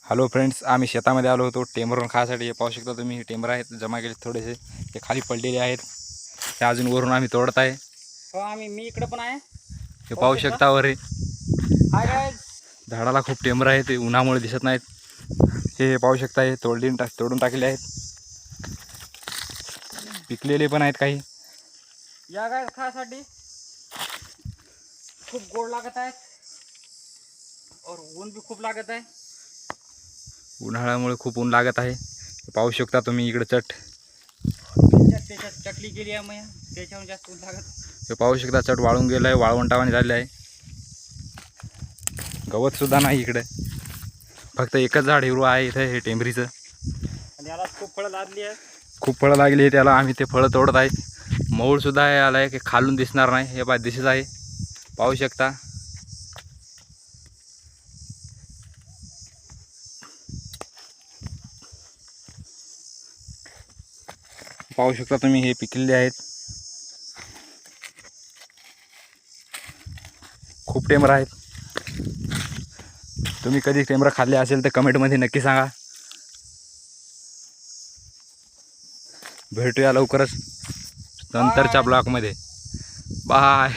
Hello friends, आम्ही शेतामध्ये आलो होतो टेंबरून खायसाठी. हे पाहू शकता तुम्ही, हे टेंबर आहेत जमा केले थोडेसे, ते खाली पडलेले आहेत. ते अजून वरून आम्ही तोडत आहे. हो मी इकडे पण आहे. हे पाहू शकता वर हाय गाइस, झाडाला खूप टेंबर आहे, ते उन्हामुळे दिसत नाहीत. हे पाहू शकता, हे तोडून टाकले आहेत. पिकलेले पण आहेत काही. या गाइस खासाठी खूप गोड लागत आहेत और ऊन भी खूप लागत आहे. उन्हाळ्यामुळे खूप ऊन लागत आहे. हे पाहू शकता तुम्ही इकडे त्याच्यात चटणी केली आहे मी, त्याच्यावर जास्त ऊन लागत. हे पाहू शकता चट वाळून गेलं आहे, वाळवंटावाने झाले आहे. गवत सुद्धा नाही इकडे, फक्त एकच झाड हिरवं आहे इथे, हे टेंबरीचं. आणि याला खूप फळं लागली आहे. खूप फळं लागली आहे त्याला, आम्ही ते फळं तोडत आहे. मऊळ सुद्धा आहे आला आहे, की खालून दिसणार नाही. हे बा दिसत आहे, पाहू शकता. पाहू शकता तुम्ही, हे पिकलेले आहेत. खूप टेंबर आहेत. तुम्ही कधी टेंबर खाल्ले असेल तर कमेंटमध्ये नक्की सांगा. भेटूया लवकरच नंतरच्या ब्लॉगमध्ये. बाय.